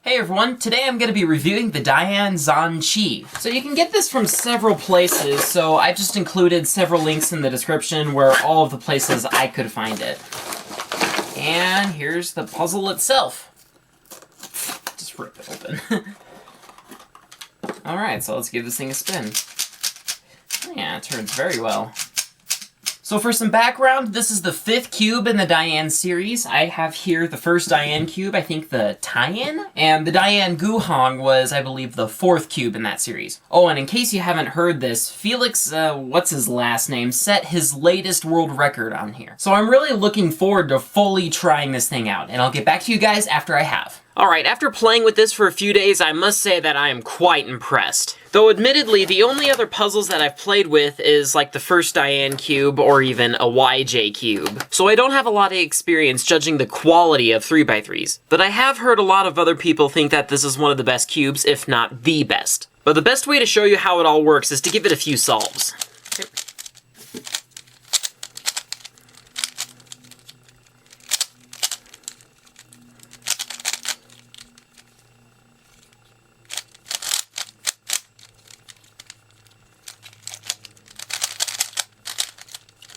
Hey everyone, today I'm going to be reviewing the Dayan Zhanchi. So you can get this from several places, so I just included several links in the description where all of the places I could find it. And here's the puzzle itself. Just rip it open. Alright, so let's give this thing a spin. Yeah, it turns very well. So for some background, this is the 5th cube in the Dayan series. I have here the first Dayan cube, I think the tie-in, and the Dayan Guhong was, I believe, the 4th cube in that series. Oh, and in case you haven't heard this, Felix, what's his last name, set his latest world record on here. So I'm really looking forward to fully trying this thing out, and I'll get back to you guys after I have. Alright, after playing with this for a few days, I must say that I am quite impressed. Though admittedly, the only other puzzles that I've played with is like the first Dayan cube or even a YJ cube. So I don't have a lot of experience judging the quality of 3x3s. But I have heard a lot of other people think that this is one of the best cubes, if not the best. But the best way to show you how it all works is to give it a few solves.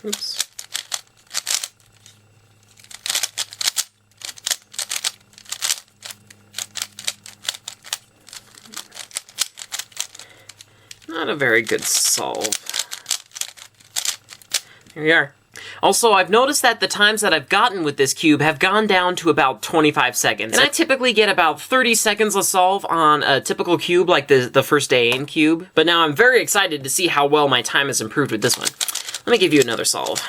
Oops. Not a very good solve. Here we are. Also, I've noticed that the times that I've gotten with this cube have gone down to about 25 seconds. And I typically get about 30 seconds a solve on a typical cube like the first Dayan cube. But now I'm very excited to see how well my time has improved with this one. Let me give you another solve.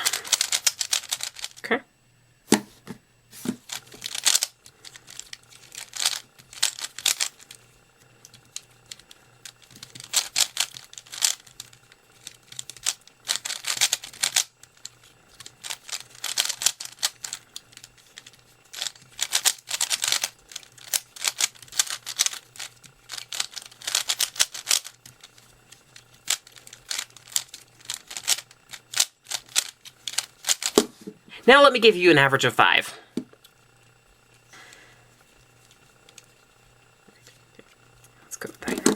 Okay. Now let me give you an average of 5. Let's go with that.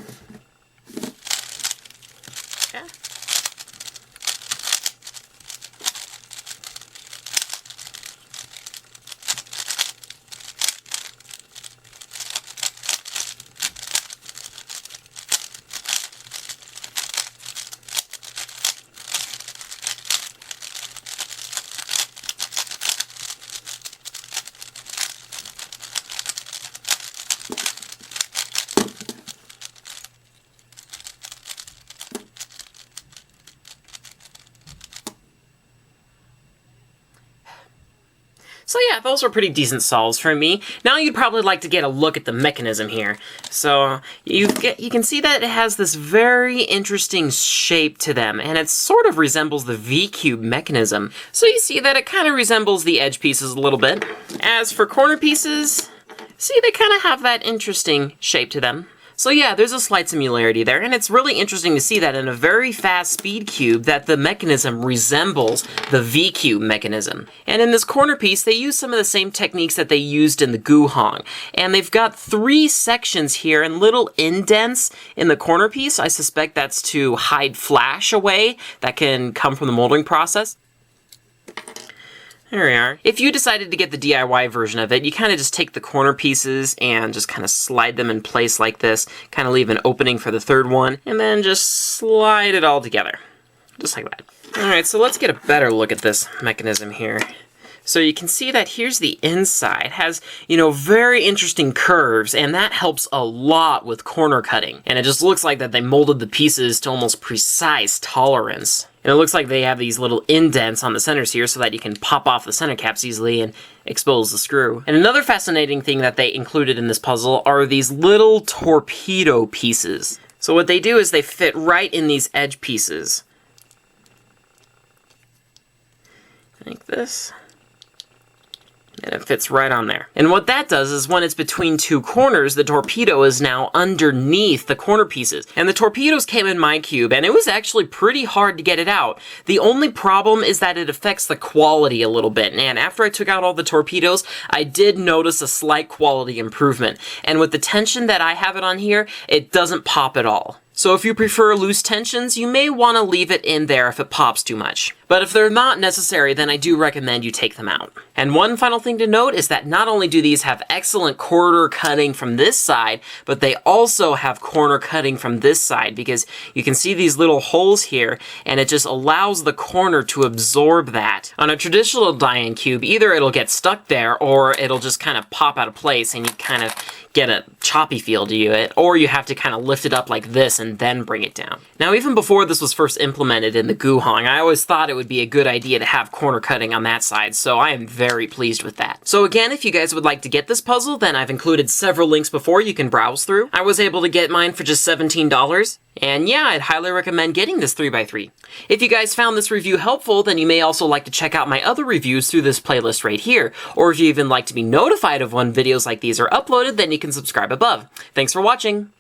Okay. So yeah, those were pretty decent solves for me. Now you'd probably like to get a look at the mechanism here. So you can see that it has this very interesting shape to them, and it sort of resembles the V-cube mechanism. So you see that it kind of resembles the edge pieces a little bit. As for corner pieces, see they kind of have that interesting shape to them. So yeah, there's a slight similarity there, and it's really interesting to see that in a very fast speed cube that the mechanism resembles the V-cube mechanism. And in this corner piece, they use some of the same techniques that they used in the Guhong. And they've got 3 sections here and little indents in the corner piece. I suspect that's to hide flash away that can come from the molding process. There we are. If you decided to get the DIY version of it, you kind of just take the corner pieces and just kind of slide them in place like this, kind of leave an opening for the 3rd one, and then just slide it all together. Just like that. Alright, so let's get a better look at this mechanism here. So you can see that here's the inside. It has, very interesting curves, and that helps a lot with corner cutting. And it just looks like that they molded the pieces to almost precise tolerance. And it looks like they have these little indents on the centers here so that you can pop off the center caps easily and expose the screw. And another fascinating thing that they included in this puzzle are these little torpedo pieces. So what they do is they fit right in these edge pieces. Like this. And it fits right on there. And what that does is when it's between two corners, the torpedo is now underneath the corner pieces. And the torpedoes came in my cube, and it was actually pretty hard to get it out. The only problem is that it affects the quality a little bit. And after I took out all the torpedoes, I did notice a slight quality improvement. And with the tension that I have it on here, it doesn't pop at all. So if you prefer loose tensions, you may want to leave it in there if it pops too much. But if they're not necessary, then I do recommend you take them out. And one final thing to note is that not only do these have excellent corner cutting from this side, but they also have corner cutting from this side, because you can see these little holes here, and it just allows the corner to absorb that. On a traditional Dayan cube, either it'll get stuck there, or it'll just kind of pop out of place, and you kind of get a choppy feel to it, or you have to kind of lift it up like this and then bring it down. Now, even before this was first implemented in the Guhong, I always thought it would be a good idea to have corner cutting on that side, so I am very pleased with that. So again, if you guys would like to get this puzzle, then I've included several links before you can browse through. I was able to get mine for just $17. And yeah, I'd highly recommend getting this 3x3. If you guys found this review helpful, then you may also like to check out my other reviews through this playlist right here. Or if you even like to be notified of when videos like these are uploaded, then you can subscribe above. Thanks for watching!